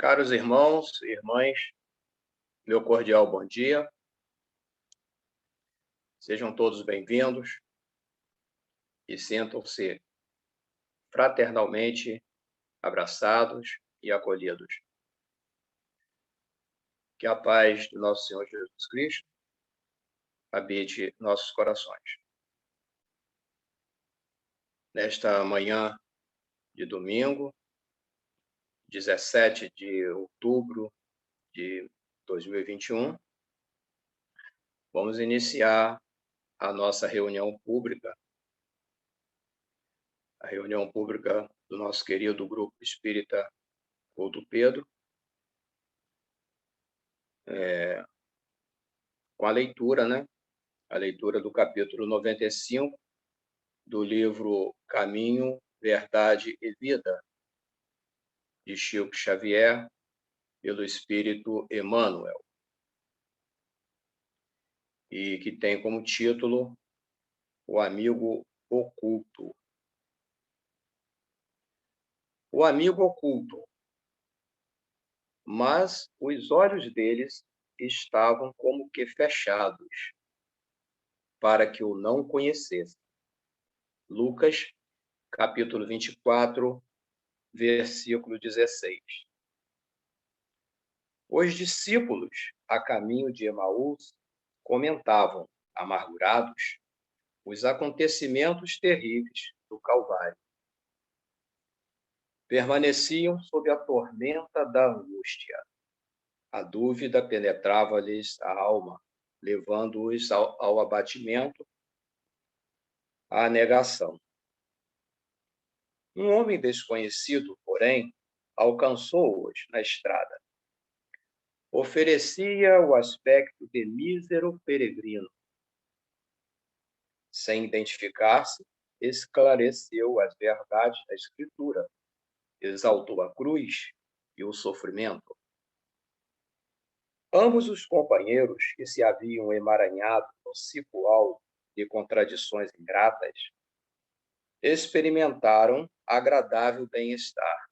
Caros irmãos e irmãs, meu cordial bom dia. Sejam todos bem-vindos e sintam-se fraternalmente abraçados e acolhidos. Que a paz do nosso Senhor Jesus Cristo habite nossos corações. Nesta manhã de domingo, 17 de outubro de 2021, vamos iniciar a nossa reunião pública, a reunião pública do nosso querido Grupo Espírita Couto Pedro, com a leitura, A leitura do capítulo 95 do livro Caminho, Verdade e Vida, de Chico Xavier, pelo Espírito Emmanuel, e que tem como título O Amigo Oculto. O amigo oculto. Mas os olhos deles estavam como que fechados, para que o não conhecessem. Lucas, capítulo 24, versículo 16. Os discípulos, a caminho de Emaús, comentavam, amargurados, os acontecimentos terríveis do Calvário. Permaneciam sob a tormenta da angústia. A dúvida penetrava-lhes a alma, levando-os ao abatimento, à negação. Um homem desconhecido, porém, alcançou-os na estrada. Oferecia o aspecto de mísero peregrino. Sem identificar-se, esclareceu as verdades da Escritura, exaltou a cruz e o sofrimento. Ambos os companheiros que se haviam emaranhado no cipoal de contradições ingratas experimentaram agradável bem-estar,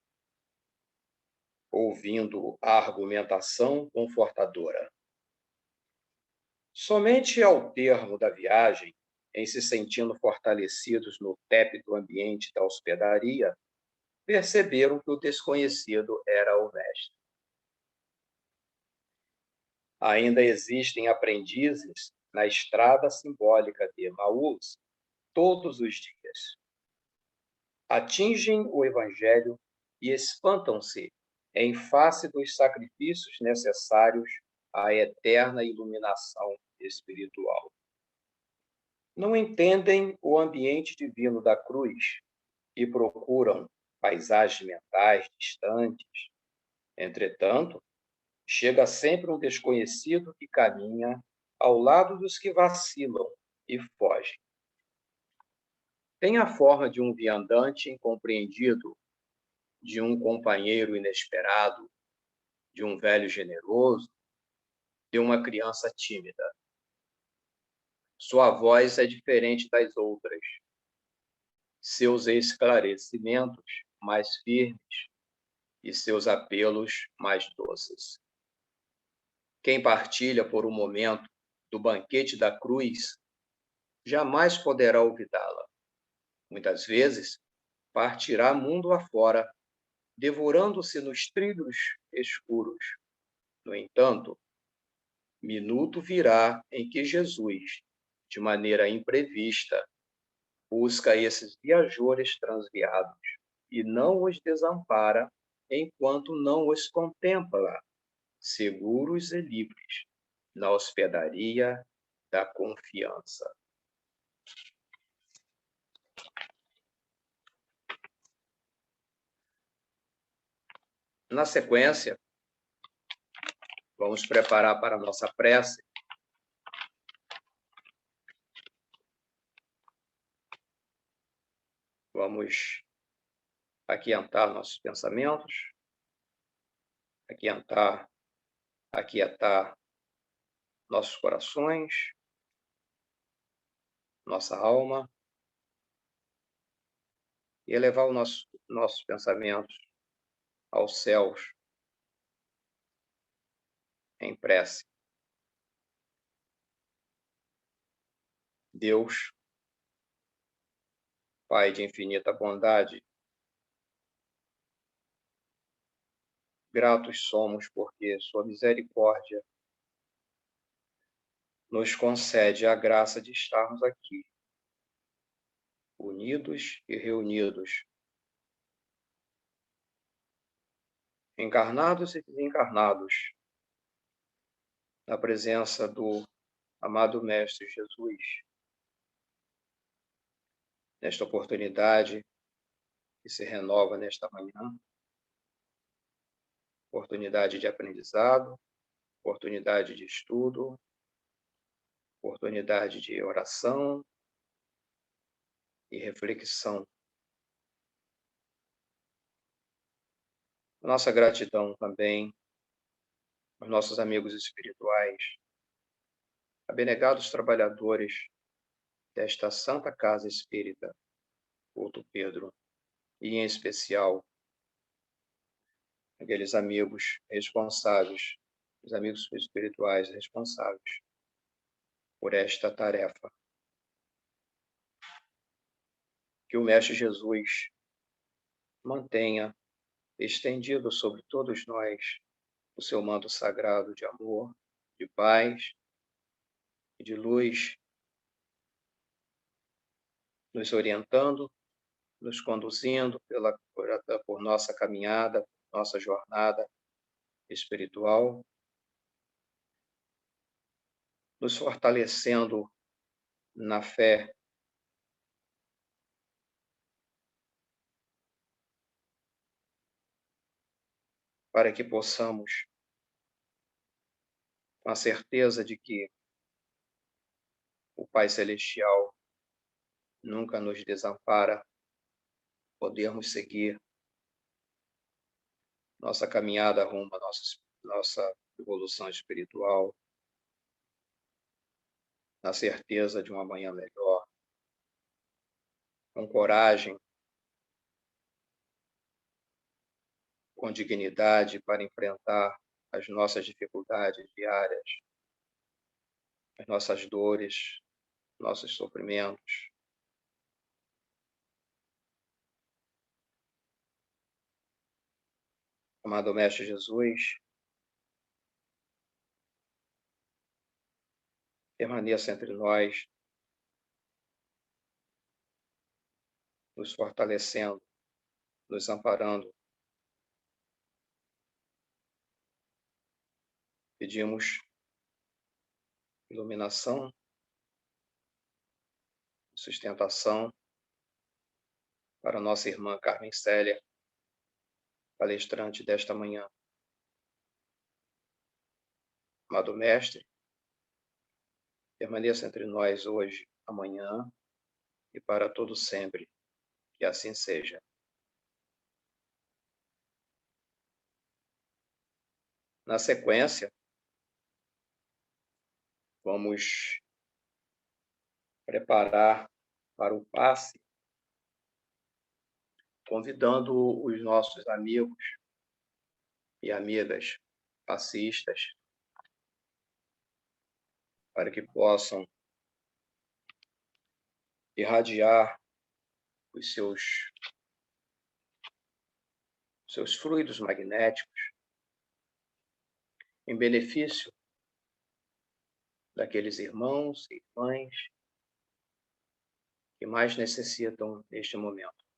ouvindo a argumentação confortadora. Somente ao termo da viagem, em se sentindo fortalecidos no tépido ambiente da hospedaria, perceberam que o desconhecido era o mestre. Ainda existem aprendizes na estrada simbólica de Emaús todos os dias. Atingem o Evangelho e espantam-se em face dos sacrifícios necessários à eterna iluminação espiritual. Não entendem o ambiente divino da cruz e procuram paisagens mentais distantes. Entretanto, chega sempre um desconhecido que caminha ao lado dos que vacilam e fogem. Tem a forma de um viandante incompreendido, de um companheiro inesperado, de um velho generoso, de uma criança tímida. Sua voz é diferente das outras, seus esclarecimentos mais firmes e seus apelos mais doces. Quem partilha por um momento do banquete da cruz jamais poderá olvidá-la. Muitas vezes, partirá mundo afora, devorando-se nos trilhos escuros. No entanto, minuto virá em que Jesus, de maneira imprevista, busca esses viajores transviados e não os desampara enquanto não os contempla, seguros e livres, na hospedaria da confiança. Na sequência, vamos preparar para a nossa prece. Vamos aquietar nossos pensamentos, aquietar nossos corações, nossa alma, e elevar os nossos pensamentos aos céus, em prece. Deus, Pai de infinita bondade, gratos somos porque Sua misericórdia nos concede a graça de estarmos aqui, unidos e reunidos, encarnados e desencarnados, na presença do amado Mestre Jesus, nesta oportunidade que se renova nesta manhã, oportunidade de aprendizado, oportunidade de estudo, oportunidade de oração e reflexão. Nossa gratidão também aos nossos amigos espirituais, abnegados trabalhadores desta Santa Casa Espírita, Couto Pedro, e em especial aqueles amigos responsáveis, os amigos espirituais responsáveis por esta tarefa. Que o Mestre Jesus mantenha estendido sobre todos nós o seu manto sagrado de amor, de paz e de luz, nos orientando, nos conduzindo por nossa caminhada, nossa jornada espiritual, nos fortalecendo na fé, para que possamos, com a certeza de que o Pai Celestial nunca nos desampara, podermos seguir nossa caminhada rumo à nossa evolução espiritual, na certeza de um amanhã melhor, com coragem, com dignidade para enfrentar as nossas dificuldades diárias, as nossas dores, nossos sofrimentos. Amado Mestre Jesus, permaneça entre nós, nos fortalecendo, nos amparando. Pedimos iluminação, sustentação para nossa irmã Carmen Célia, palestrante desta manhã. Amado Mestre, permaneça entre nós hoje, amanhã e para todo sempre. Que assim seja. Na sequência, vamos preparar para o passe, convidando os nossos amigos e amigas passistas para que possam irradiar os seus fluidos magnéticos em benefício daqueles irmãos e irmãs que mais necessitam neste momento.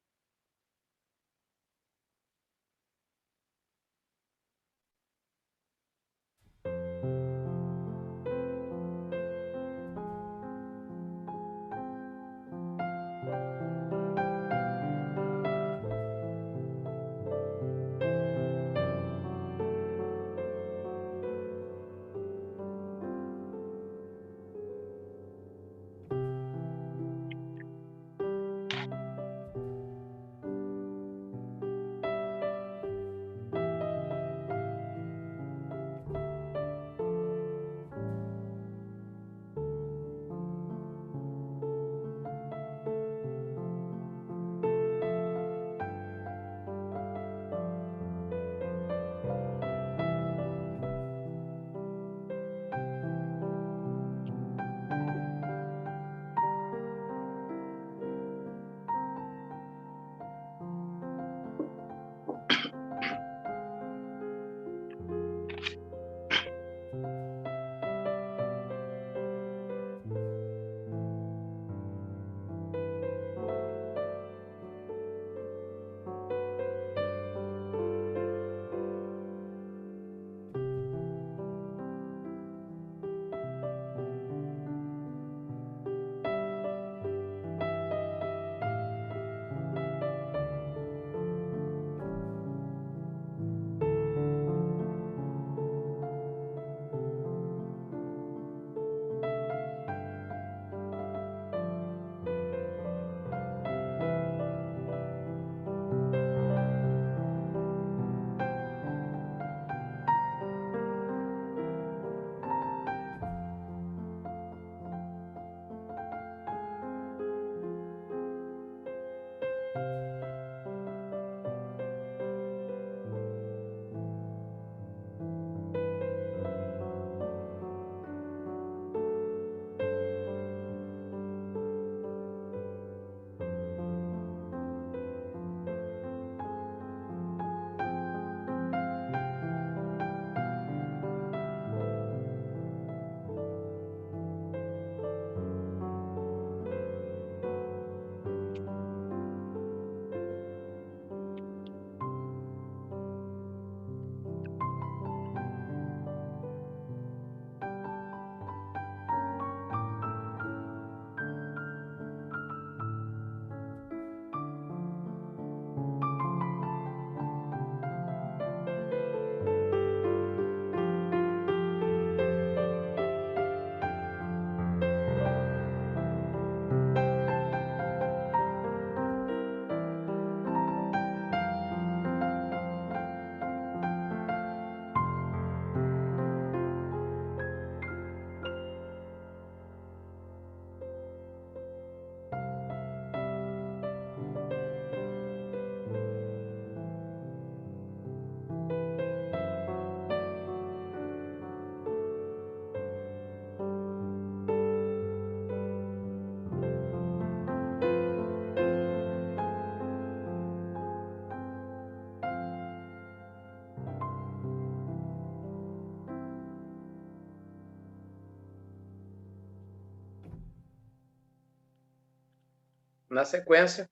Na sequência,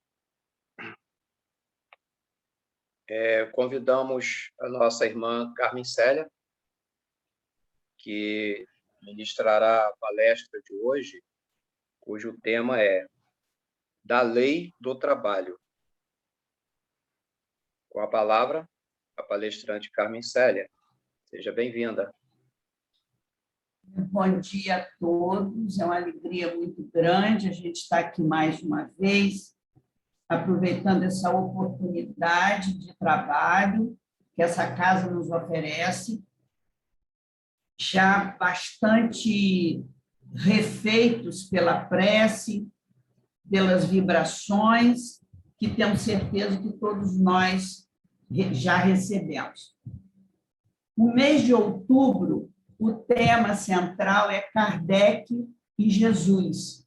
convidamos a nossa irmã Carmen Célia, que ministrará a palestra de hoje, cujo tema é Da Lei do Trabalho. Com a palavra, a palestrante Carmen Célia. Seja bem-vinda. Bom dia a todos, é uma alegria muito grande a gente estar aqui mais uma vez, aproveitando essa oportunidade de trabalho que essa casa nos oferece, já bastante refeitos pela prece, pelas vibrações, que temos certeza que todos nós já recebemos. No mês de outubro, o tema central é Kardec e Jesus.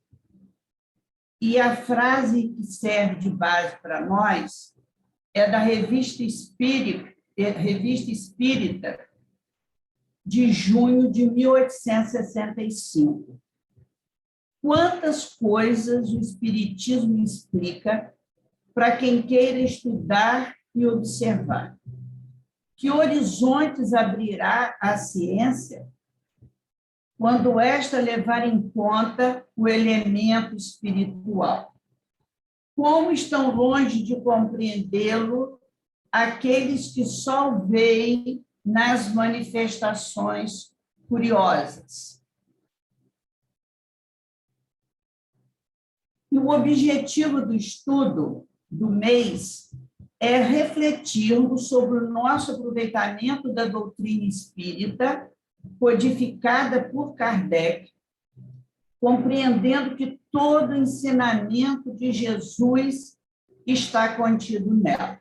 E a frase que serve de base para nós é da Revista Espírita de junho de 1865. Quantas coisas o Espiritismo explica para quem queira estudar e observar? Que horizontes abrirá a ciência quando esta levar em conta o elemento espiritual? Como estão longe de compreendê-lo aqueles que só o veem nas manifestações curiosas? E o objetivo do estudo do mês é refletirmos sobre o nosso aproveitamento da doutrina espírita, codificada por Kardec, compreendendo que todo o ensinamento de Jesus está contido nela.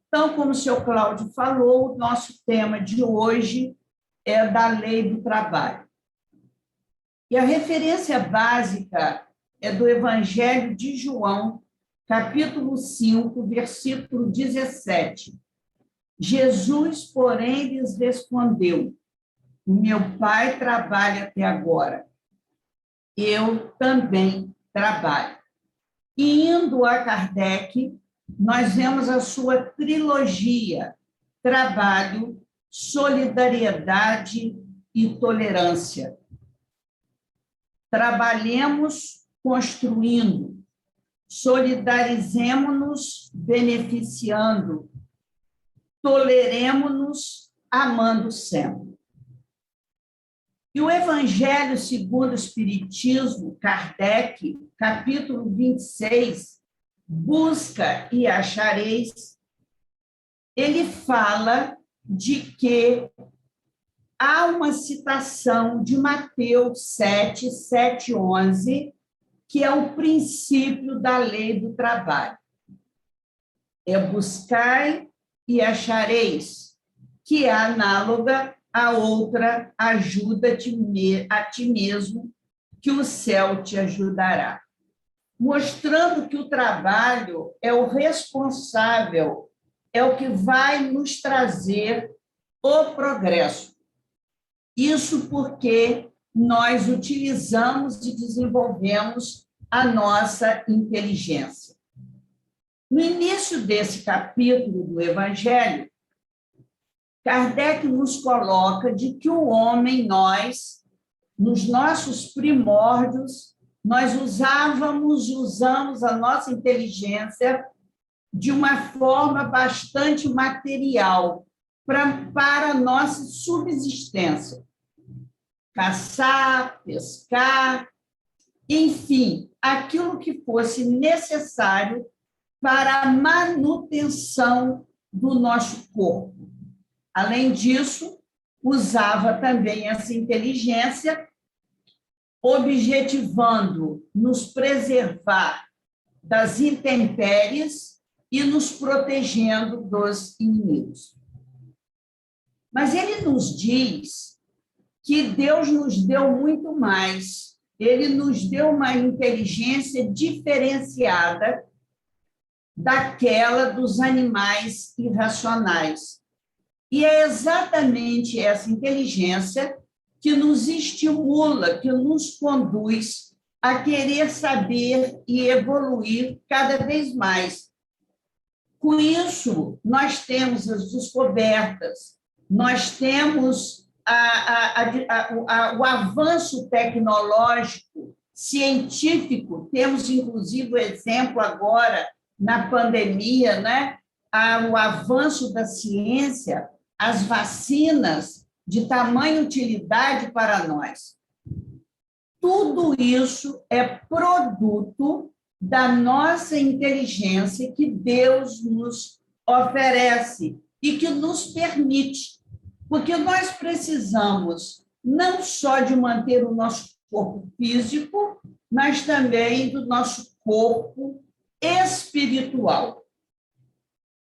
Então, como o senhor Cláudio falou, o nosso tema de hoje é da lei do trabalho. E a referência básica é do Evangelho de João, capítulo 5, versículo 17. Jesus, porém, lhes respondeu: meu Pai trabalha até agora, eu também trabalho. E indo a Kardec, nós vemos a sua trilogia: trabalho, solidariedade e tolerância. Trabalhemos construindo, solidarizemo-nos beneficiando, toleremo-nos amando sempre. E o Evangelho segundo o Espiritismo, Kardec, capítulo 26, busca e achareis, ele fala de que há uma citação de Mateus 7, 7, 11, que é o princípio da lei do trabalho. É buscai e achareis, que é análoga a outra, ajuda-te a ti mesmo, que o céu te ajudará. Mostrando que o trabalho é o responsável, é o que vai nos trazer o progresso. Isso porque nós utilizamos e desenvolvemos a nossa inteligência. No início desse capítulo do Evangelho, Kardec nos coloca de que o homem, nós, nos nossos primórdios, nós usamos a nossa inteligência de uma forma bastante material para a nossa subsistência. Caçar, pescar, enfim, aquilo que fosse necessário para a manutenção do nosso corpo. Além disso, usava também essa inteligência, objetivando nos preservar das intempéries e nos protegendo dos inimigos. Mas ele nos diz que Deus nos deu muito mais. Ele nos deu uma inteligência diferenciada daquela dos animais irracionais. E é exatamente essa inteligência que nos estimula, que nos conduz a querer saber e evoluir cada vez mais. Com isso, nós temos as descobertas, nós temos o avanço tecnológico, científico, temos, inclusive, o exemplo agora, na pandemia, né? O avanço da ciência, as vacinas de tamanha utilidade para nós. Tudo isso é produto da nossa inteligência que Deus nos oferece e que nos permite, porque nós precisamos não só de manter o nosso corpo físico, mas também do nosso corpo espiritual.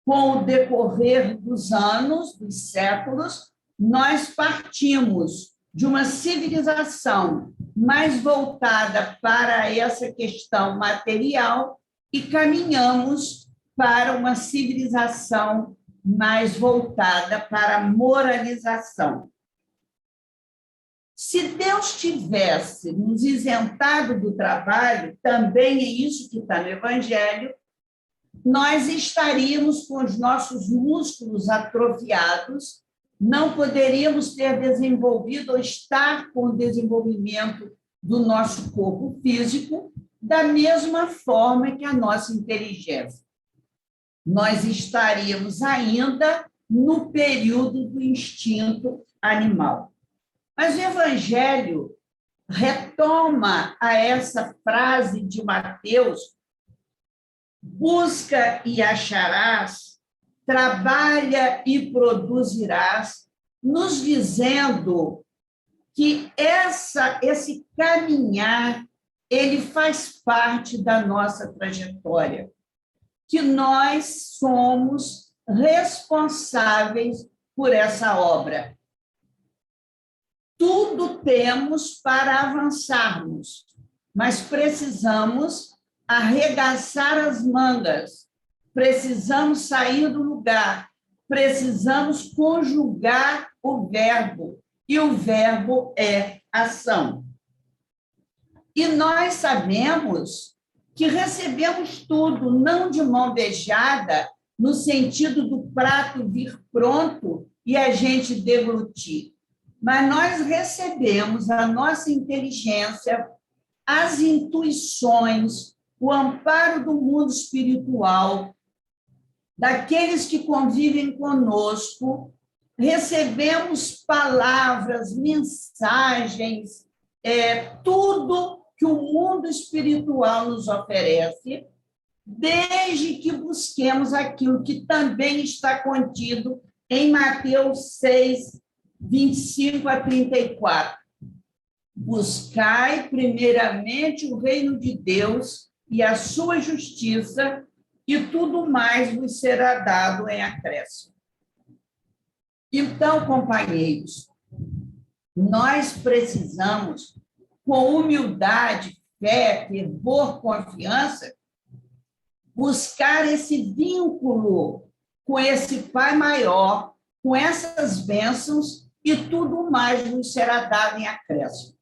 Com o decorrer dos anos, dos séculos, nós partimos de uma civilização mais voltada para essa questão material e caminhamos para uma civilização mais voltada para a moralização. Se Deus tivesse nos isentado do trabalho, também é isso que está no Evangelho, nós estaríamos com os nossos músculos atrofiados, não poderíamos ter desenvolvido ou estar com o desenvolvimento do nosso corpo físico da mesma forma que a nossa inteligência. Nós estaríamos ainda no período do instinto animal. Mas o Evangelho retoma a essa frase de Mateus: busca e acharás, trabalha e produzirás, nos dizendo que esse caminhar ele faz parte da nossa trajetória, que nós somos responsáveis por essa obra. Tudo temos para avançarmos, mas precisamos arregaçar as mangas, precisamos sair do lugar, precisamos conjugar o verbo, e o verbo é ação. E nós sabemos que recebemos tudo, não de mão beijada, no sentido do prato vir pronto e a gente deglutir, mas nós recebemos a nossa inteligência, as intuições, o amparo do mundo espiritual, daqueles que convivem conosco, recebemos palavras, mensagens, tudo que o mundo espiritual nos oferece, desde que busquemos aquilo que também está contido em Mateus 6, 25 a 34. Buscai primeiramente o reino de Deus e a sua justiça, e tudo mais vos será dado em acréscimo. Então, companheiros, nós precisamos, com humildade, fé, fervor, confiança, buscar esse vínculo com esse Pai maior, com essas bênçãos, e tudo mais nos será dado em acréscimo.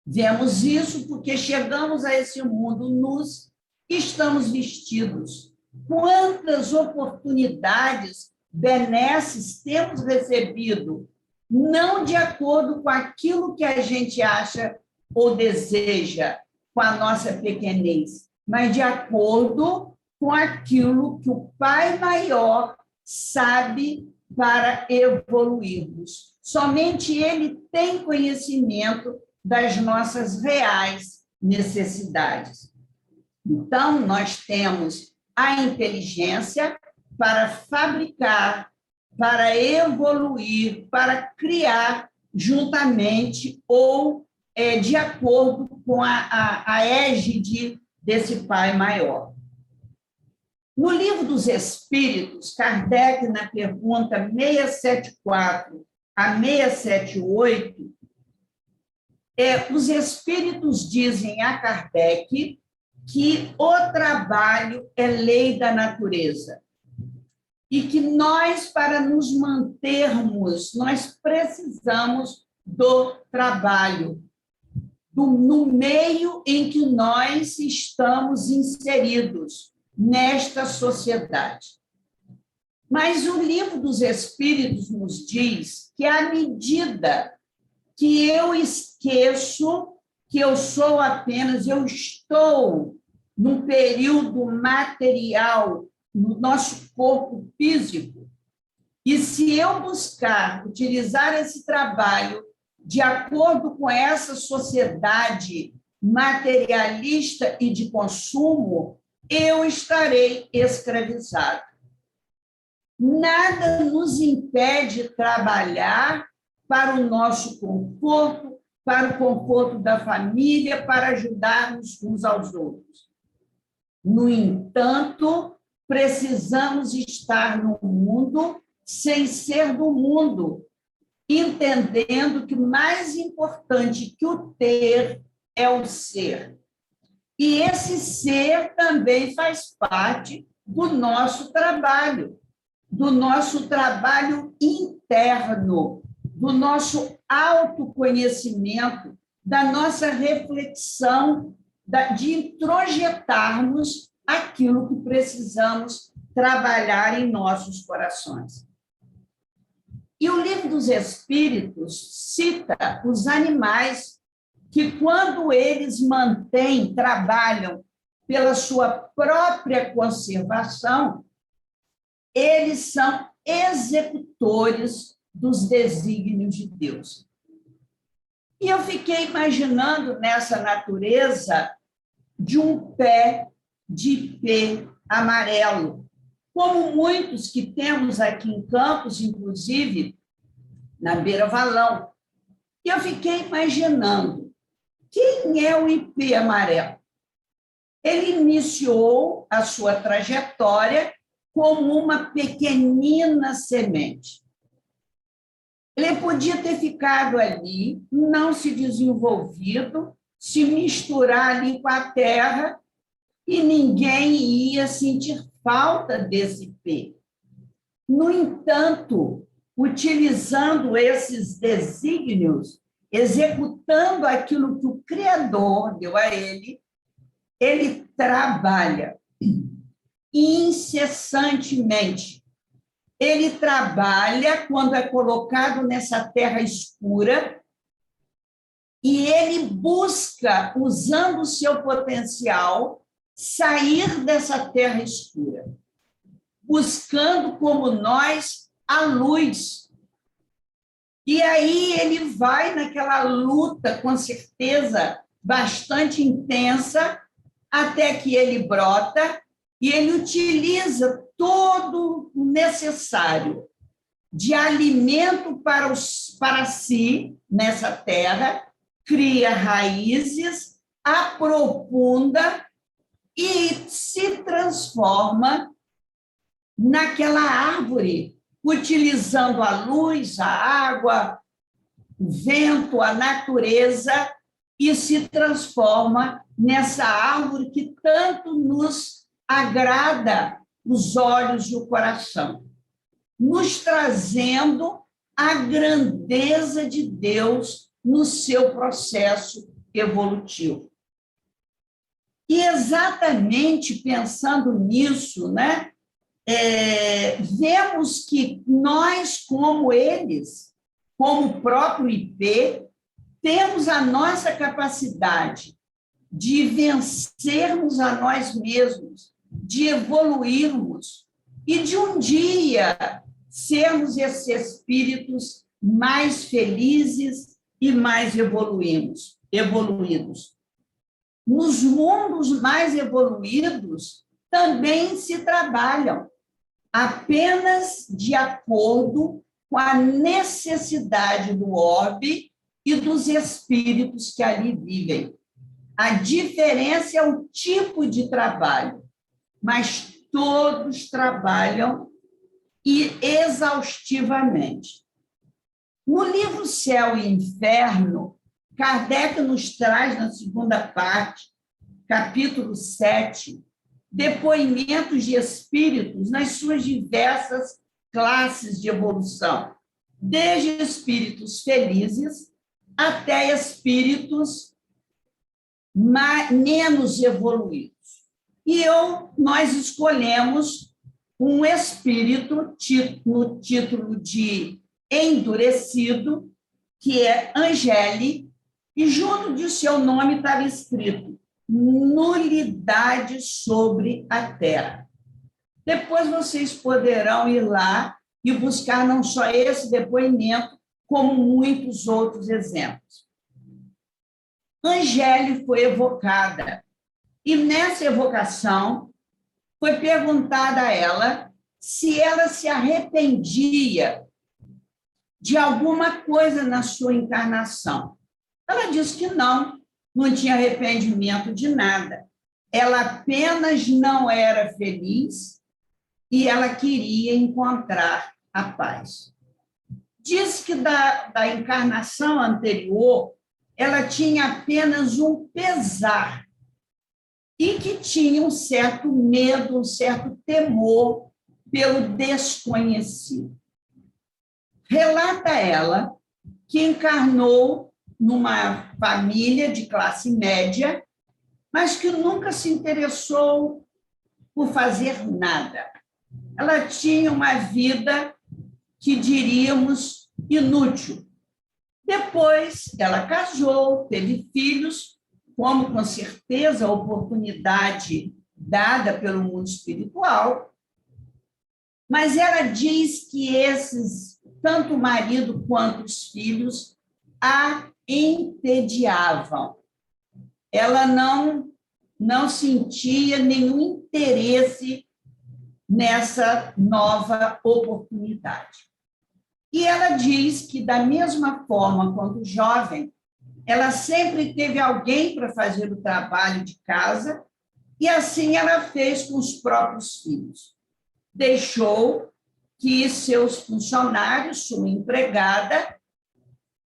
Vemos isso porque chegamos a esse mundo nus e estamos vestidos. Quantas oportunidades benesses temos recebido, não de acordo com aquilo que a gente acha ou deseja, com a nossa pequenez, mas de acordo com aquilo que o Pai maior sabe para evoluirmos. Somente Ele tem conhecimento das nossas reais necessidades. Então, nós temos a inteligência para fabricar, para evoluir, para criar juntamente ou de acordo com a égide desse Pai maior. No Livro dos Espíritos, Kardec, na pergunta 674 a 678, os Espíritos dizem a Kardec que o trabalho é lei da natureza e que nós, para nos mantermos, nós precisamos do trabalho. no meio em que nós estamos inseridos nesta sociedade. Mas o Livro dos Espíritos nos diz que, à medida que eu esqueço que eu estou num período material no nosso corpo físico, e se eu buscar utilizar esse trabalho de acordo com essa sociedade materialista e de consumo, eu estarei escravizado. Nada nos impede de trabalhar para o nosso conforto, para o conforto da família, para ajudarmos uns aos outros. No entanto, precisamos estar no mundo sem ser do mundo, entendendo que mais importante que o ter é o ser. E esse ser também faz parte do nosso trabalho interno, do nosso autoconhecimento, da nossa reflexão, de introjetarmos aquilo que precisamos trabalhar em nossos corações. E o Livro dos Espíritos cita os animais que, quando eles trabalham pela sua própria conservação, eles são executores dos desígnios de Deus. E eu fiquei imaginando nessa natureza de um pé de ipê amarelo, como muitos que temos aqui em Campos, inclusive na Beira-Valão. E eu fiquei imaginando, quem é o ipê amarelo? Ele iniciou a sua trajetória como uma pequenina semente. Ele podia ter ficado ali, não se desenvolvido, se misturar ali com a terra e ninguém ia sentir falta desse ipê. No entanto, utilizando esses desígnios, executando aquilo que o Criador deu a ele, ele trabalha incessantemente. Ele trabalha quando é colocado nessa terra escura e ele busca, usando o seu potencial, sair dessa terra escura, buscando, como nós, a luz. E aí ele vai naquela luta, com certeza, bastante intensa, até que ele brota e ele utiliza todo o necessário de alimento para si, nessa terra, cria raízes, aprofunda e se transforma naquela árvore, utilizando a luz, a água, o vento, a natureza, e se transforma nessa árvore que tanto nos agrada os olhos e o coração, nos trazendo a grandeza de Deus no seu processo evolutivo. E exatamente pensando nisso, né, vemos que nós, como eles, como o próprio ipê, temos a nossa capacidade de vencermos a nós mesmos, de evoluirmos e de um dia sermos esses espíritos mais felizes e mais evoluídos. Nos mundos mais evoluídos também se trabalham, apenas de acordo com a necessidade do orbe e dos espíritos que ali vivem. A diferença é o tipo de trabalho, mas todos trabalham e exaustivamente. No livro Céu e Inferno, Kardec nos traz, na segunda parte, capítulo 7, depoimentos de espíritos nas suas diversas classes de evolução, desde espíritos felizes até espíritos menos evoluídos. E nós escolhemos um espírito no título de endurecido, que é Angeli, e junto de seu nome estava escrito nulidade sobre a terra. Depois vocês poderão ir lá e buscar não só esse depoimento, como muitos outros exemplos. Angeli foi evocada, e nessa evocação foi perguntada a ela se ela se arrependia de alguma coisa na sua encarnação. Ela disse que não tinha arrependimento de nada. Ela apenas não era feliz e ela queria encontrar a paz. Diz que da encarnação anterior, ela tinha apenas um pesar e que tinha um certo medo, um certo temor pelo desconhecido. Relata ela que encarnou numa família de classe média, mas que nunca se interessou por fazer nada. Ela tinha uma vida que diríamos inútil. Depois, ela casou, teve filhos, como com certeza a oportunidade dada pelo mundo espiritual, mas ela diz que tanto o marido quanto os filhos, a entediavam. Ela não sentia nenhum interesse nessa nova oportunidade. E ela diz que, da mesma forma, quando jovem, ela sempre teve alguém para fazer o trabalho de casa, e assim ela fez com os próprios filhos. Deixou que seus funcionários, sua empregada,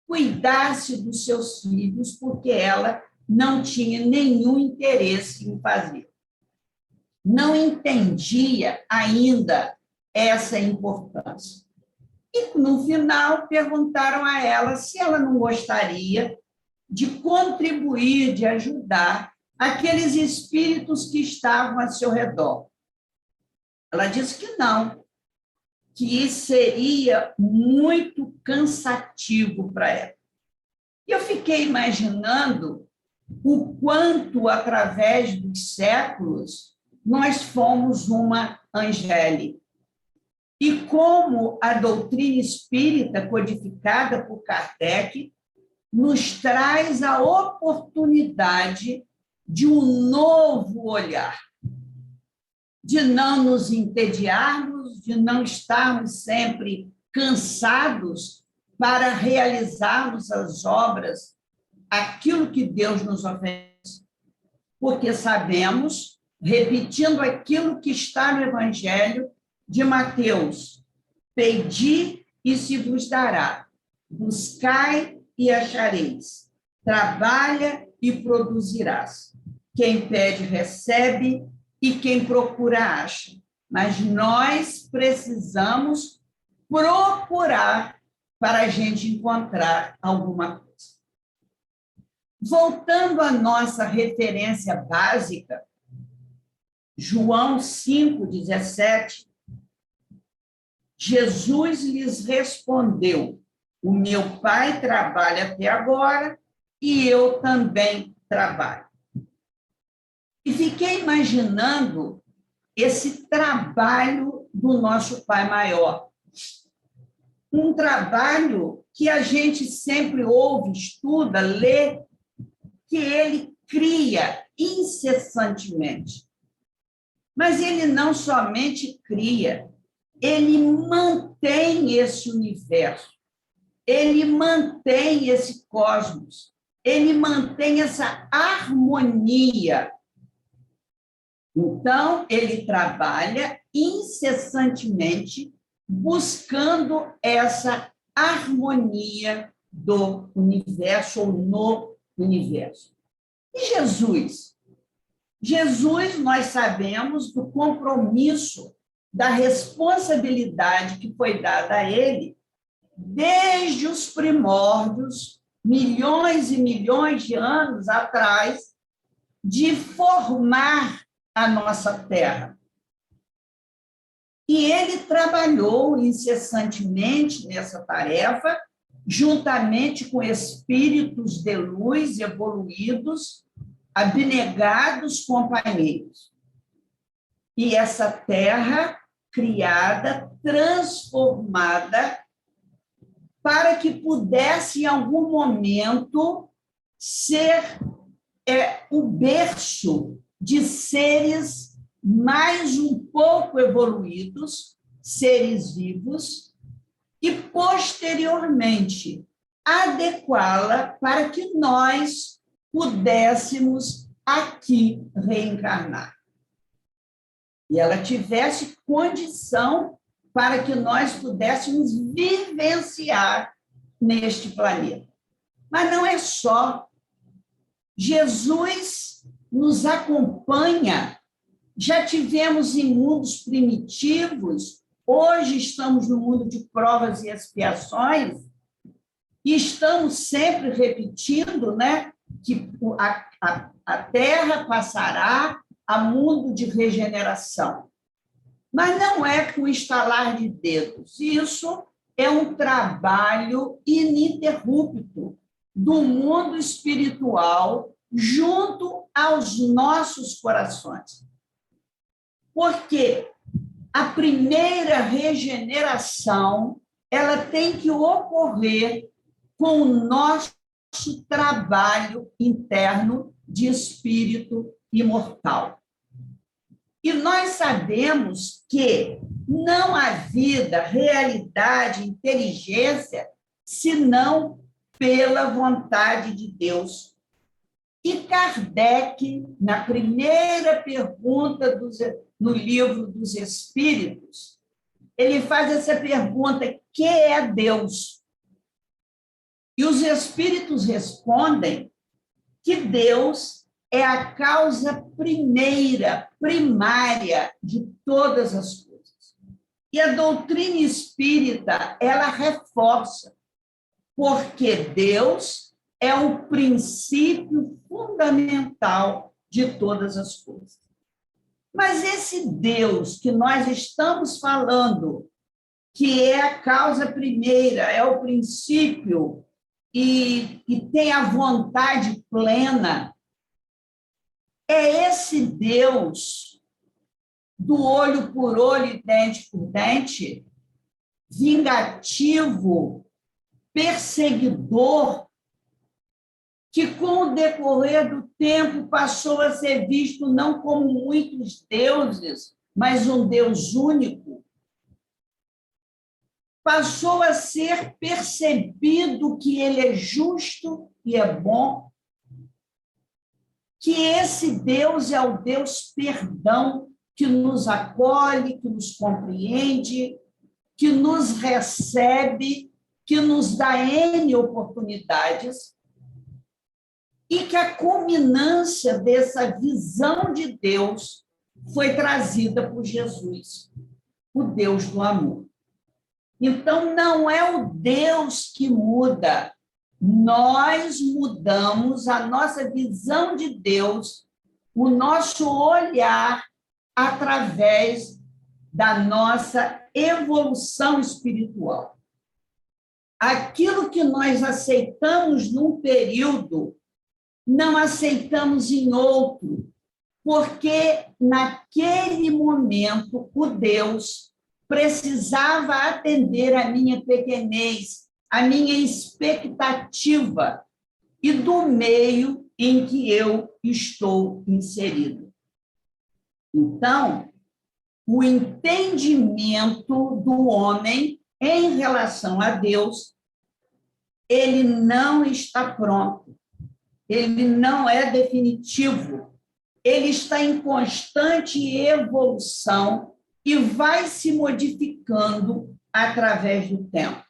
cuidasse dos seus filhos, porque ela não tinha nenhum interesse em fazer. Não entendia ainda essa importância. E, no final, perguntaram a ela se ela não gostaria de contribuir, de ajudar aqueles espíritos que estavam a seu redor. Ela disse que não, que seria muito cansativo para ela. E eu fiquei imaginando o quanto, através dos séculos, nós fomos uma Angeli. E como a doutrina espírita, codificada por Kardec, nos traz a oportunidade de um novo olhar, de não nos entediarmos, de não estarmos sempre cansados para realizarmos as obras, aquilo que Deus nos oferece. Porque sabemos, repetindo aquilo que está no Evangelho de Mateus: pedi e se vos dará, buscai e achareis, trabalha e produzirás. Quem pede, recebe, e quem procura, acha. Mas nós precisamos procurar para a gente encontrar alguma coisa. Voltando à nossa referência básica, João 5,17, Jesus lhes respondeu: o meu Pai trabalha até agora e eu também trabalho. E fiquei imaginando esse trabalho do nosso Pai Maior. Um trabalho que a gente sempre ouve, estuda, lê, que ele cria incessantemente. Mas ele não somente cria, ele mantém esse universo, ele mantém esse cosmos, ele mantém essa harmonia. Então, ele trabalha incessantemente buscando essa harmonia do universo ou no universo. E Jesus? Jesus, nós sabemos do compromisso, da responsabilidade que foi dada a ele desde os primórdios, milhões e milhões de anos atrás, de formar a nossa terra. E ele trabalhou incessantemente nessa tarefa, juntamente com espíritos de luz evoluídos, abnegados companheiros. E essa terra criada, transformada, para que pudesse, em algum momento, ser o berço de seres mais um pouco evoluídos, seres vivos, e, posteriormente, adequá-la para que nós pudéssemos aqui reencarnar. E ela tivesse condição para que nós pudéssemos vivenciar neste planeta. Mas não é só. Jesus nos acompanha. Já tivemos em mundos primitivos, hoje estamos no mundo de provas e expiações, e estamos sempre repetindo, né, que a Terra passará a mundo de regeneração. Mas não é com estalar de dedos. Isso é um trabalho ininterrupto do mundo espiritual junto aos nossos corações. Porque a primeira regeneração ela tem que ocorrer com o nosso trabalho interno de espírito imortal. E nós sabemos que não há vida, realidade, inteligência, senão pela vontade de Deus. E Kardec, na primeira pergunta no livro dos Espíritos, ele faz essa pergunta: que é Deus? E os Espíritos respondem que Deus é a causa primeira, primária de todas as coisas. E a doutrina espírita, ela reforça, porque Deus é o princípio fundamental de todas as coisas. Mas esse Deus que nós estamos falando, que é a causa primeira, é o princípio e tem a vontade plena, é esse Deus do olho por olho e dente por dente, vingativo, perseguidor, que com o decorrer do tempo passou a ser visto não como muitos deuses, mas um Deus único. Passou a ser percebido que ele é justo e é bom, que esse Deus é o Deus perdão, que nos acolhe, que nos compreende, que nos recebe, que nos dá N oportunidades, e que a culminância dessa visão de Deus foi trazida por Jesus, o Deus do amor. Então, não é o Deus que muda, nós mudamos a nossa visão de Deus, o nosso olhar através da nossa evolução espiritual. Aquilo que nós aceitamos num período, não aceitamos em outro, porque naquele momento o Deus precisava atender a minha pequenez, a minha expectativa e do meio em que eu estou inserido. Então, o entendimento do homem em relação a Deus, ele não está pronto, ele não é definitivo, ele está em constante evolução e vai se modificando através do tempo.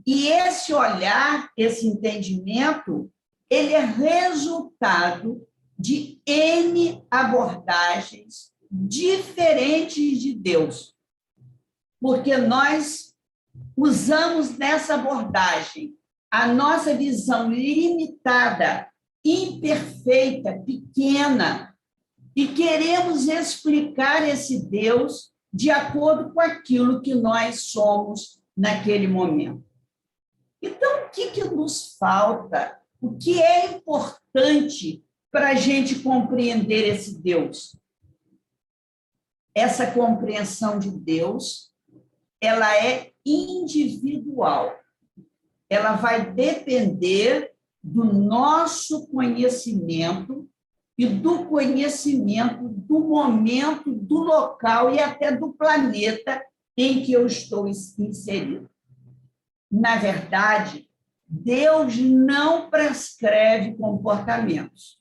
E esse olhar, esse entendimento, ele é resultado de N abordagens diferentes de Deus. Porque nós usamos nessa abordagem a nossa visão limitada imperfeita, pequena, e queremos explicar esse Deus de acordo com aquilo que nós somos naquele momento. Então, o que nos falta? O que é importante para a gente compreender esse Deus? Essa compreensão de Deus, ela é individual. Ela vai depender do nosso conhecimento e do conhecimento do momento, do local e até do planeta em que eu estou inserido. Na verdade, Deus não prescreve comportamentos.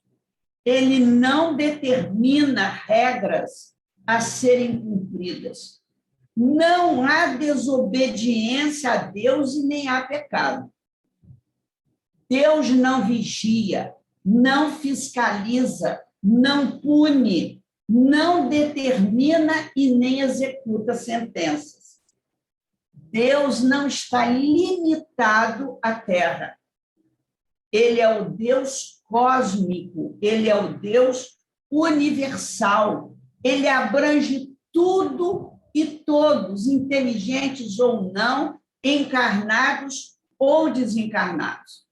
Ele não determina regras a serem cumpridas. Não há desobediência a Deus e nem há pecado. Deus não vigia, não fiscaliza, não pune, não determina e nem executa sentenças. Deus não está limitado à Terra. Ele é o Deus cósmico, ele é o Deus universal. Ele abrange tudo e todos, inteligentes ou não, encarnados ou desencarnados.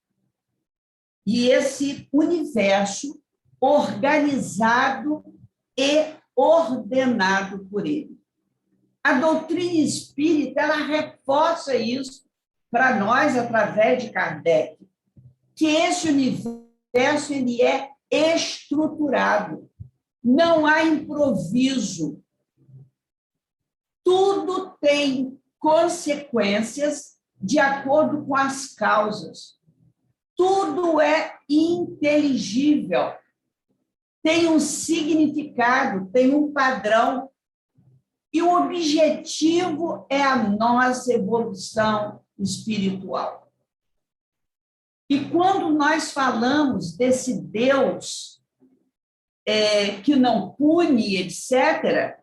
E esse universo organizado e ordenado por ele. A doutrina espírita, ela reforça isso para nós, através de Kardec, que esse universo ele é estruturado, não há improviso, tudo tem consequências de acordo com as causas, tudo é inteligível, tem um significado, tem um padrão, e o objetivo é a nossa evolução espiritual. E quando nós falamos desse Deus que não pune, etc.,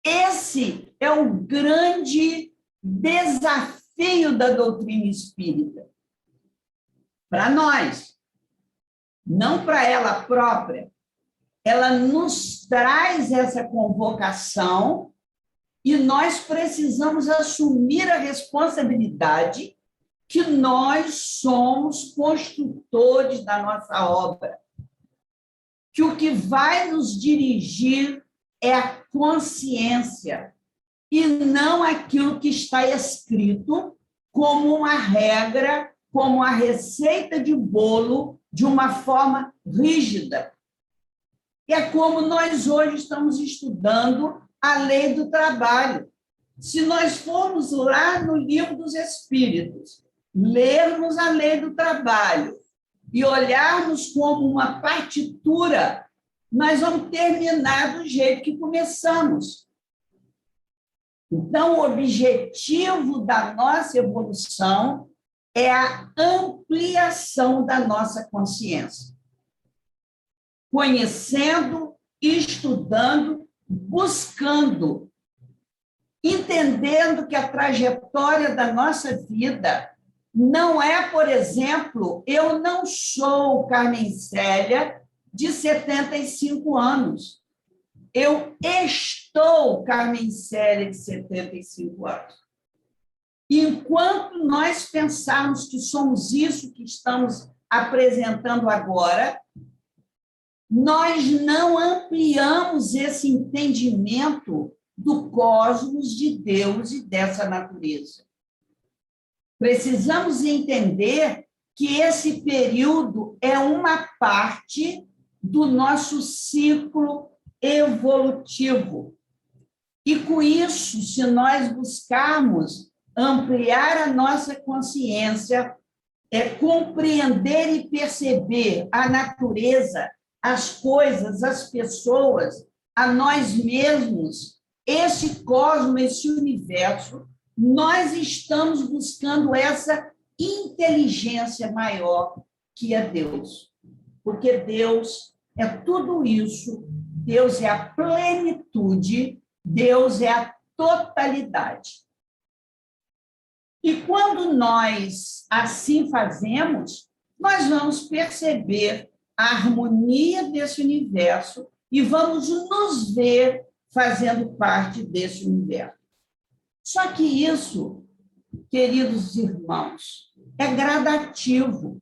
esse é o grande desafio da doutrina espírita. Para nós, não para ela própria. Ela nos traz essa convocação e nós precisamos assumir a responsabilidade que nós somos construtores da nossa obra, que o que vai nos dirigir é a consciência e não aquilo que está escrito como uma regra, como a receita de bolo de uma forma rígida. E é como nós hoje estamos estudando a lei do trabalho. Se nós formos lá no Livro dos Espíritos, lermos a lei do trabalho e olharmos como uma partitura, nós vamos terminar do jeito que começamos. Então, o objetivo da nossa evolução é a ampliação da nossa consciência. Conhecendo, estudando, buscando, entendendo que a trajetória da nossa vida não é, por exemplo, eu não sou Carmen Célia de 75 anos. Eu estou Carmen Célia de 75 anos. E enquanto nós pensarmos que somos isso que estamos apresentando agora, nós não ampliamos esse entendimento do cosmos, de Deus e dessa natureza. Precisamos entender que esse período é uma parte do nosso ciclo evolutivo. E, com isso, se nós buscarmos ampliar a nossa consciência, compreender e perceber a natureza, as coisas, as pessoas, a nós mesmos, esse cosmos, esse universo, nós estamos buscando essa inteligência maior que é Deus. Porque Deus é tudo isso, Deus é a plenitude, Deus é a totalidade. E quando nós assim fazemos, nós vamos perceber a harmonia desse universo e vamos nos ver fazendo parte desse universo. Só que isso, queridos irmãos, é gradativo.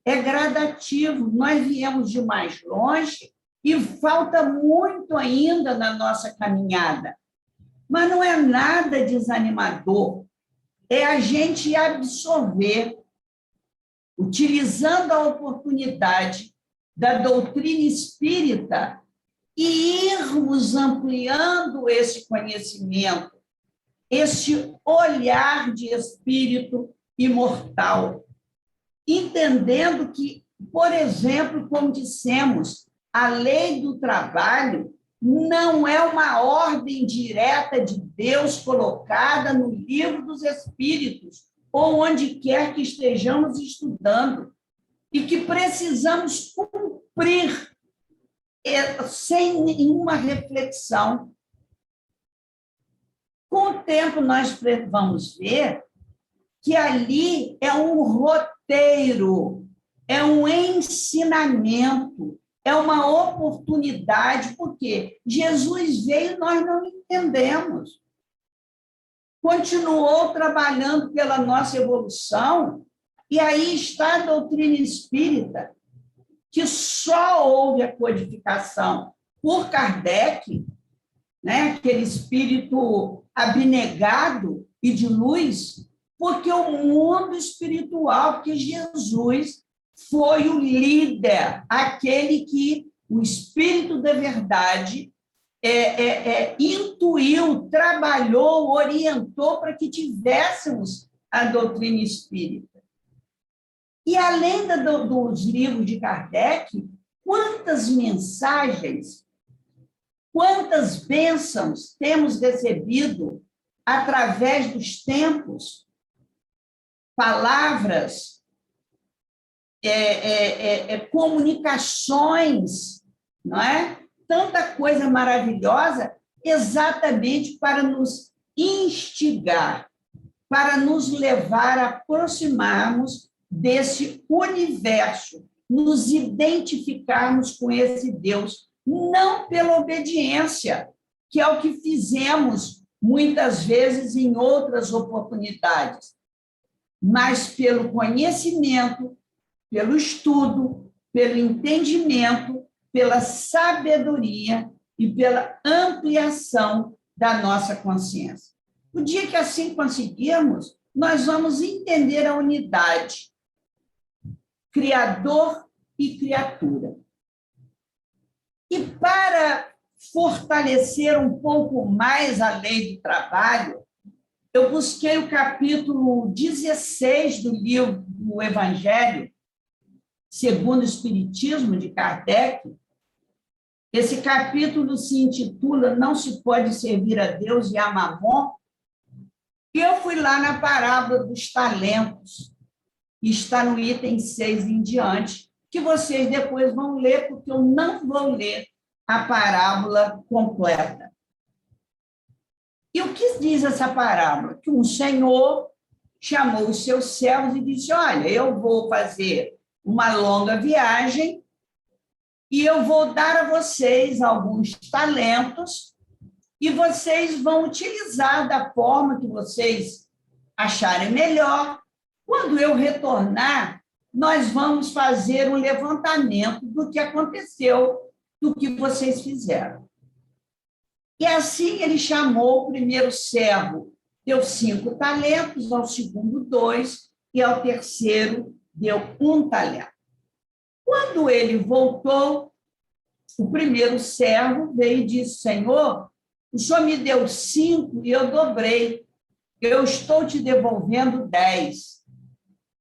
É gradativo. Nós viemos de mais longe e falta muito ainda na nossa caminhada. Mas não é nada desanimador. É a gente absorver, utilizando a oportunidade da doutrina espírita e irmos ampliando esse conhecimento, esse olhar de espírito imortal, entendendo que, por exemplo, como dissemos, a lei do trabalho não é uma ordem direta de Deus colocada no livro dos Espíritos, ou onde quer que estejamos estudando, e que precisamos cumprir sem nenhuma reflexão. Com o tempo, nós vamos ver que ali é um roteiro, é um ensinamento, é uma oportunidade, porque Jesus veio e nós não entendemos. Continuou trabalhando pela nossa evolução, e aí está a doutrina espírita, que só houve a codificação por Kardec, né, aquele espírito abnegado e de luz, porque o mundo espiritual, porque Jesus foi o líder, aquele que o Espírito da Verdade intuiu, trabalhou, orientou para que tivéssemos a doutrina espírita. E além dos livros de Kardec, quantas mensagens, quantas bênçãos temos recebido através dos tempos, palavras, comunicações, não é? Tanta coisa maravilhosa, exatamente para nos instigar, para nos levar a aproximarmos desse universo, nos identificarmos com esse Deus, não pela obediência, que é o que fizemos muitas vezes em outras oportunidades, mas pelo conhecimento, pelo estudo, pelo entendimento, pela sabedoria e pela ampliação da nossa consciência. O dia que assim conseguirmos, nós vamos entender a unidade, Criador e criatura. E para fortalecer um pouco mais a lei do trabalho, eu busquei o capítulo 16 do livro do Evangelho, segundo o Espiritismo, de Kardec. Esse capítulo se intitula Não se pode servir a Deus e a Mamon. E eu fui lá na parábola dos talentos, e está no item 6 em diante, que vocês depois vão ler, porque eu não vou ler a parábola completa. E o que diz essa parábola? Que um senhor chamou os seus servos e disse: olha, eu vou fazer uma longa viagem e eu vou dar a vocês alguns talentos e vocês vão utilizar da forma que vocês acharem melhor. Quando eu retornar, nós vamos fazer um levantamento do que aconteceu, do que vocês fizeram. E assim ele chamou o primeiro servo, deu 5 talentos, ao segundo 2, e ao terceiro deu 1 talento. Quando ele voltou, o primeiro servo veio e disse: Senhor, o senhor me deu 5 e eu dobrei. Eu estou te devolvendo 10.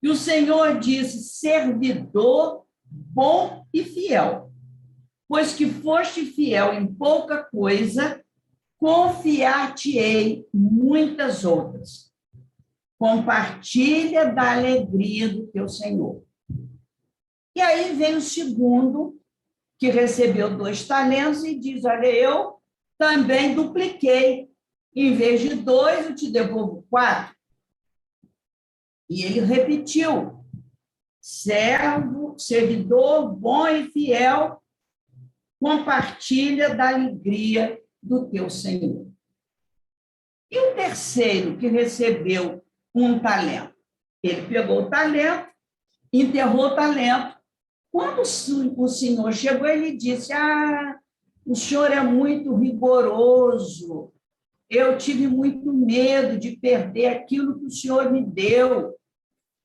E o Senhor disse: servidor bom e fiel, pois que foste fiel em pouca coisa, confiar-te-ei muitas outras. Compartilha da alegria do teu Senhor. E aí vem o segundo, que recebeu 2 talentos, e diz: olha, eu também dupliquei. Em vez de 2, eu te devolvo 4. E ele repetiu. servo, servidor bom e fiel, compartilha da alegria do teu Senhor. E o terceiro, que recebeu um talento? Ele pegou o talento, enterrou o talento. Quando o Senhor chegou, ele disse: o Senhor é muito rigoroso, eu tive muito medo de perder aquilo que o Senhor me deu.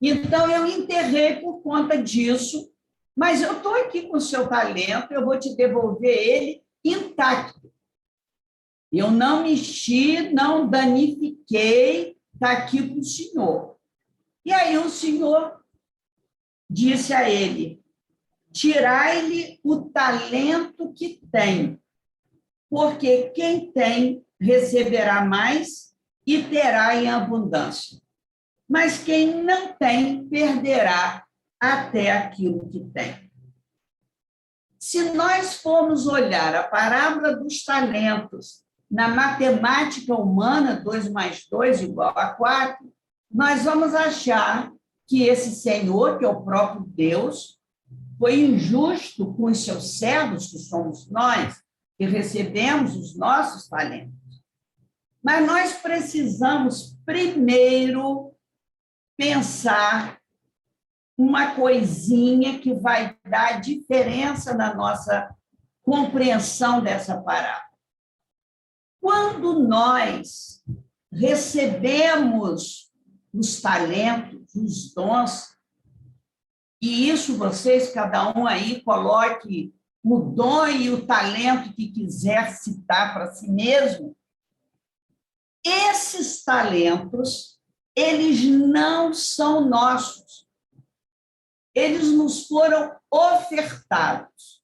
Então, eu enterrei por conta disso, mas eu estou aqui com o seu talento, eu vou te devolver ele intacto. Eu não mexi, não danifiquei, está aqui para o Senhor. E aí o Senhor disse a ele: tirai-lhe o talento que tem, porque quem tem receberá mais e terá em abundância. Mas quem não tem, perderá até aquilo que tem. Se nós formos olhar a parábola dos talentos na matemática humana, 2 mais 2 igual a 4, nós vamos achar que esse Senhor, que é o próprio Deus, foi injusto com os seus servos, que somos nós, que recebemos os nossos talentos. Mas nós precisamos primeiro pensar uma coisinha que vai dar diferença na nossa compreensão dessa parábola. Quando nós recebemos os talentos, os dons, e isso vocês, cada um aí, coloque o dom e o talento que quiser citar para si mesmo, esses talentos, eles não são nossos. Eles nos foram ofertados.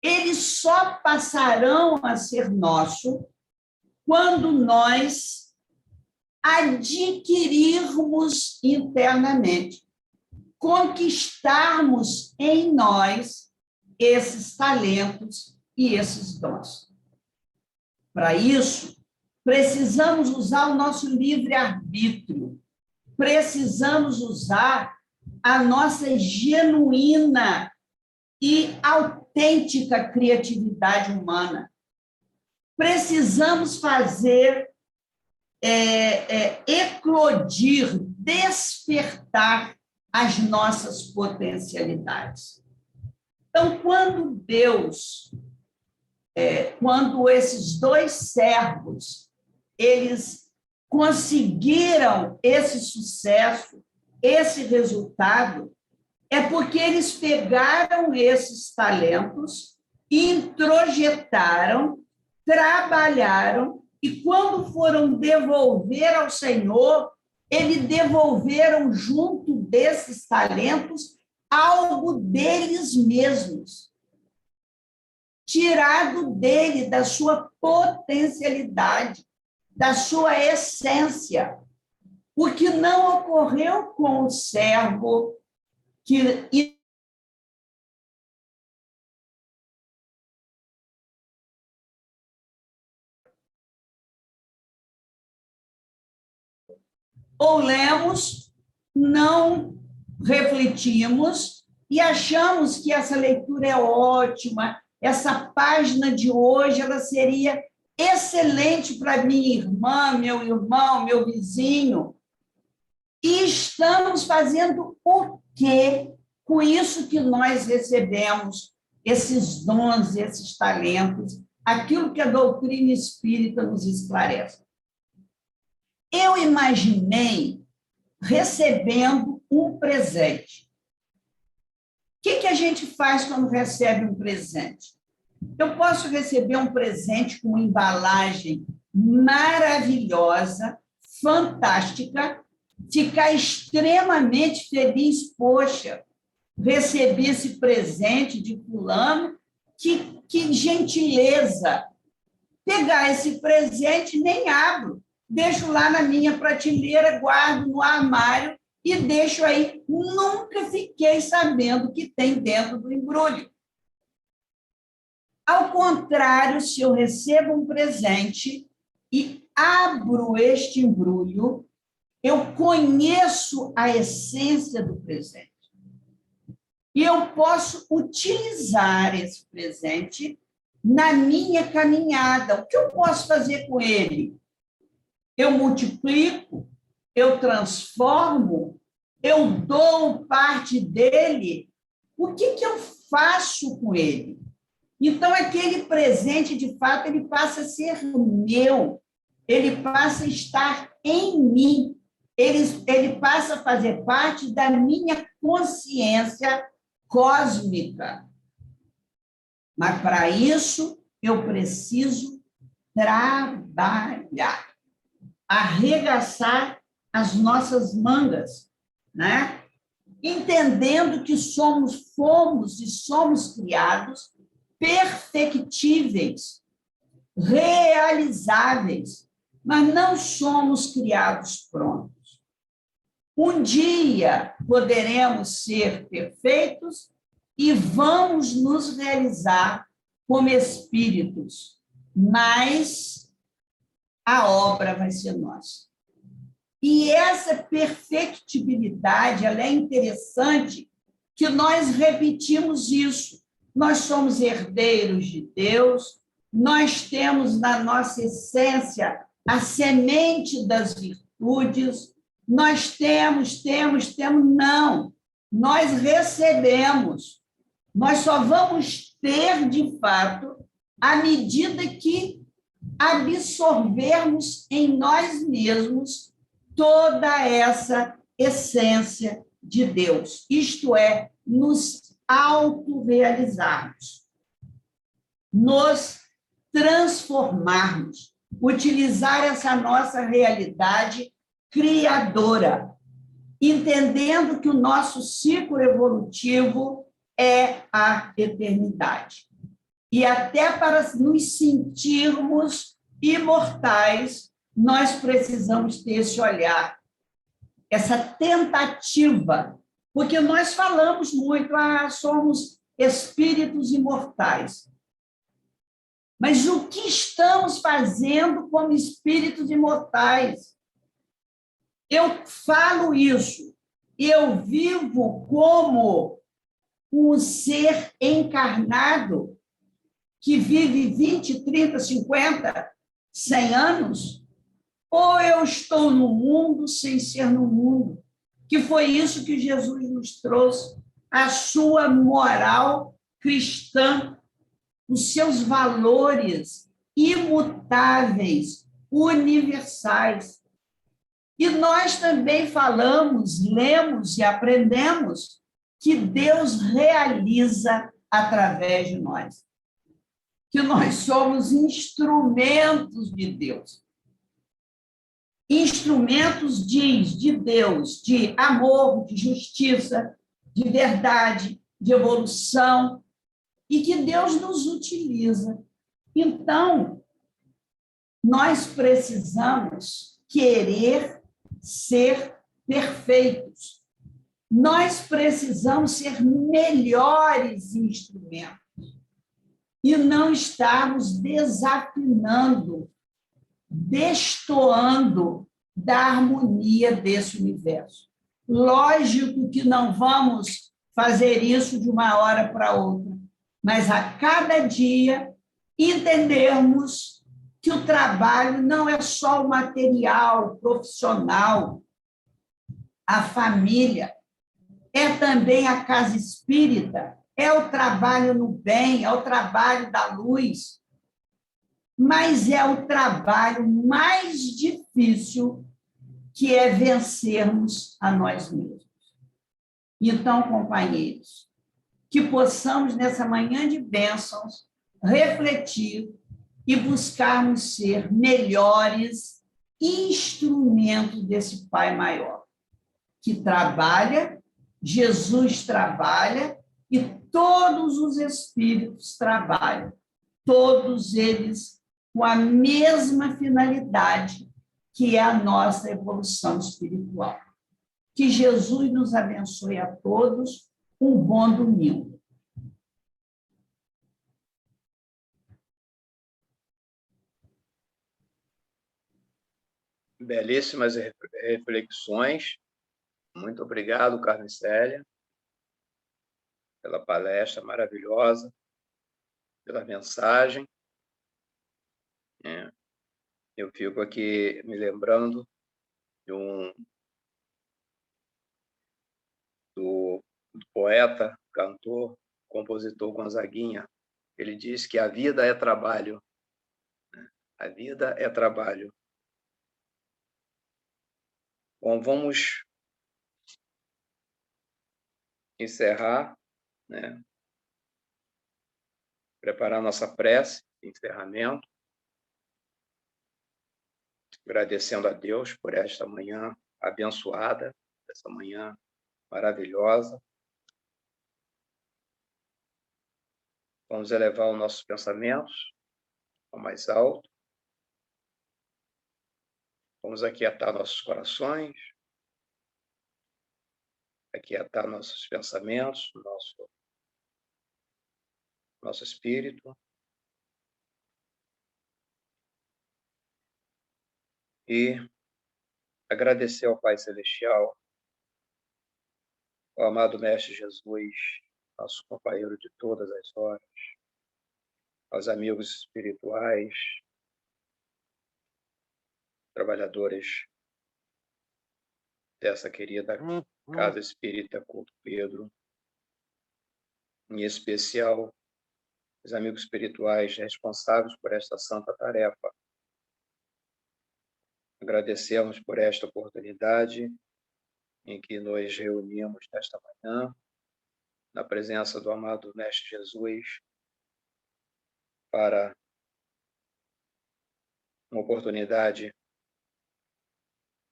Eles só passarão a ser nossos quando nós adquirirmos internamente, conquistarmos em nós esses talentos e esses dons. Para isso, precisamos usar o nosso livre-arbítrio, precisamos usar a nossa genuína e autêntica criatividade humana. Precisamos fazer eclodir, despertar as nossas potencialidades. Então, quando esses 2 servos, eles conseguiram esse sucesso, esse resultado, é porque eles pegaram esses talentos, introjetaram, trabalharam, e quando foram devolver ao Senhor, eles devolveram junto desses talentos algo deles mesmos, tirado dele, da sua potencialidade, da sua essência, o que não ocorreu com o servo que ou lemos, não refletimos e achamos que essa leitura é ótima, essa página de hoje ela seria excelente para minha irmã, meu irmão, meu vizinho. E estamos fazendo o quê com isso que nós recebemos, esses dons, esses talentos, aquilo que a doutrina espírita nos esclarece? Eu imaginei recebendo um presente. O que a gente faz quando recebe um presente? Eu posso receber um presente com uma embalagem maravilhosa, fantástica, ficar extremamente feliz. Poxa, recebi esse presente de fulano, que gentileza. Pegar esse presente, nem abro. Deixo lá na minha prateleira, guardo no armário e deixo aí. Nunca fiquei sabendo o que tem dentro do embrulho. Ao contrário, se eu recebo um presente e abro este embrulho, eu conheço a essência do presente. E eu posso utilizar esse presente na minha caminhada. O que eu posso fazer com ele? Eu multiplico, eu transformo, eu dou parte dele. O que eu faço com ele? Então, aquele presente, de fato, ele passa a ser meu, ele passa a estar em mim, ele passa a fazer parte da minha consciência cósmica. Mas, para isso, eu preciso trabalhar, arregaçar as nossas mangas, né? Entendendo que fomos e somos criados perfectíveis, realizáveis, mas não somos criados prontos. Um dia poderemos ser perfeitos e vamos nos realizar como espíritos, mas a obra vai ser nossa. E essa perfectibilidade, ela é interessante, que nós repetimos isso. Nós somos herdeiros de Deus, nós temos na nossa essência a semente das virtudes, nós temos, não. Nós recebemos. Nós só vamos ter, de fato, à medida que absorvermos em nós mesmos toda essa essência de Deus, isto é, nos autorrealizarmos, nos transformarmos, utilizar essa nossa realidade criadora, entendendo que o nosso ciclo evolutivo é a eternidade. E até para nos sentirmos imortais, nós precisamos ter esse olhar, essa tentativa, porque nós falamos muito, somos espíritos imortais. Mas o que estamos fazendo como espíritos imortais? Eu falo isso, eu vivo como um ser encarnado que vive 20, 30, 50, 100 anos, ou eu estou no mundo sem ser no mundo, que foi isso que Jesus nos trouxe, a sua moral cristã, os seus valores imutáveis, universais. E nós também falamos, lemos e aprendemos que Deus realiza através de nós, que nós somos instrumentos de Deus. Instrumentos de Deus, de amor, de justiça, de verdade, de evolução, e que Deus nos utiliza. Então, nós precisamos querer ser perfeitos. Nós precisamos ser melhores instrumentos e não estarmos desafinando, destoando da harmonia desse universo. Lógico que não vamos fazer isso de uma hora para outra, mas a cada dia entendermos que o trabalho não é só o material, profissional, a família, é também a casa espírita, é o trabalho no bem, é o trabalho da luz, mas é o trabalho mais difícil, que é vencermos a nós mesmos. Então, companheiros, que possamos, nessa manhã de bênçãos, refletir e buscarmos ser melhores instrumentos desse Pai maior, que trabalha, Jesus trabalha e todos os espíritos trabalham, todos eles com a mesma finalidade, que é a nossa evolução espiritual. Que Jesus nos abençoe a todos. Um bom domingo. Belíssimas reflexões. Muito obrigado, Carmen Célia, pela palestra maravilhosa, pela mensagem. Eu fico aqui me lembrando do poeta, cantor, compositor Gonzaguinha. Ele diz que a vida é trabalho. A vida é trabalho. Bom, vamos encerrar, né? Preparar nossa prece de encerramento, agradecendo a Deus por esta manhã abençoada, essa manhã maravilhosa. Vamos elevar os nossos pensamentos ao mais alto. Vamos aquietar nossos corações, aquietar nossos pensamentos, nosso espírito. E agradecer ao Pai Celestial, ao amado Mestre Jesus, nosso companheiro de todas as horas, aos amigos espirituais, trabalhadores dessa querida Casa Espírita Culto Pedro, em especial os amigos espirituais responsáveis por esta santa tarefa. Agradecemos por esta oportunidade em que nos reunimos nesta manhã, na presença do amado Mestre Jesus, para uma oportunidade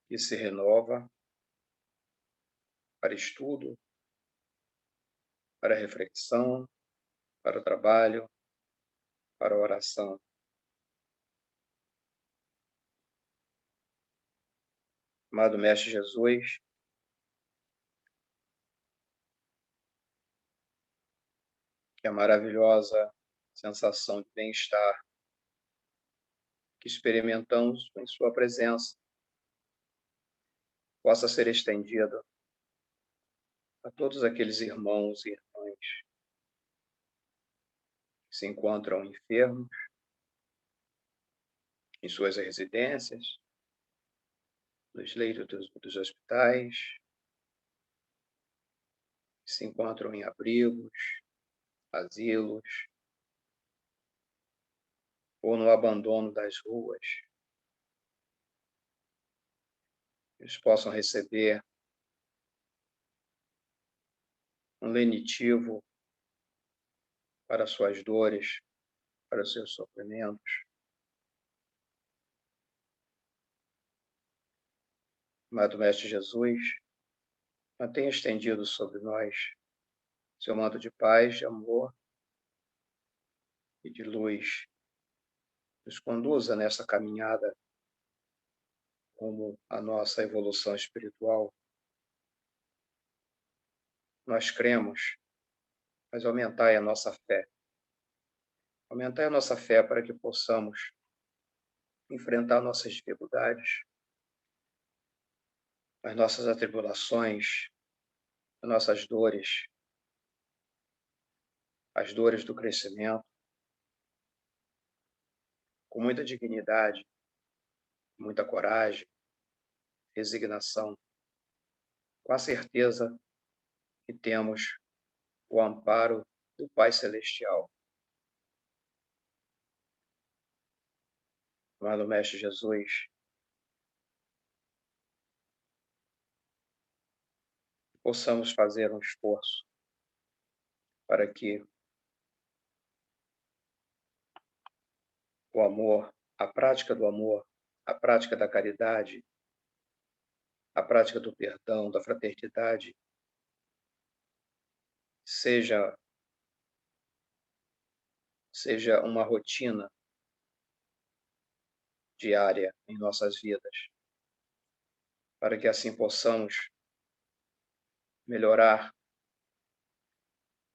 que se renova para estudo, para reflexão, para o trabalho, para a oração. Amado Mestre Jesus, que a maravilhosa sensação de bem-estar que experimentamos em sua presença possa ser estendida a todos aqueles irmãos e irmãs que se encontram enfermos em suas residências, nos leitos dos hospitais, que se encontram em abrigos, asilos, ou no abandono das ruas. Eles possam receber um lenitivo para suas dores, para seus sofrimentos. Amado Mestre Jesus, mantenha estendido sobre nós seu manto de paz, de amor e de luz. Nos conduza nessa caminhada rumo à nossa evolução espiritual. Nós cremos, mas aumentai a nossa fé. Aumentai a nossa fé para que possamos enfrentar nossas dificuldades, as nossas atribulações, as nossas dores, as dores do crescimento, com muita dignidade, muita coragem, resignação, com a certeza que temos o amparo do Pai Celestial. Amado Mestre Jesus, possamos fazer um esforço para que o amor, a prática do amor, a prática da caridade, a prática do perdão, da fraternidade, seja uma rotina diária em nossas vidas, para que assim possamos melhorar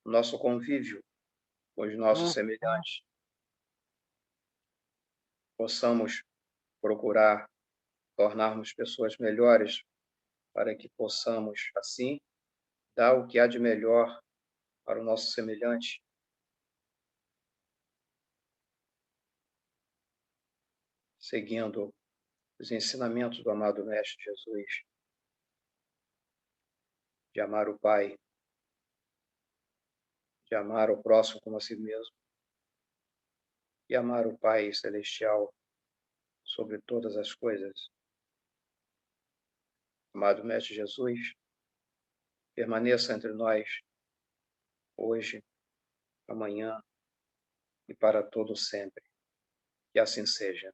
o nosso convívio com os nossos semelhantes, possamos procurar tornarmos pessoas melhores para que possamos, assim, dar o que há de melhor para o nosso semelhante. Seguindo os ensinamentos do amado Mestre Jesus, de amar o Pai, de amar o próximo como a si mesmo, e amar o Pai Celestial sobre todas as coisas. Amado Mestre Jesus, permaneça entre nós, hoje, amanhã e para todo sempre. Que assim seja.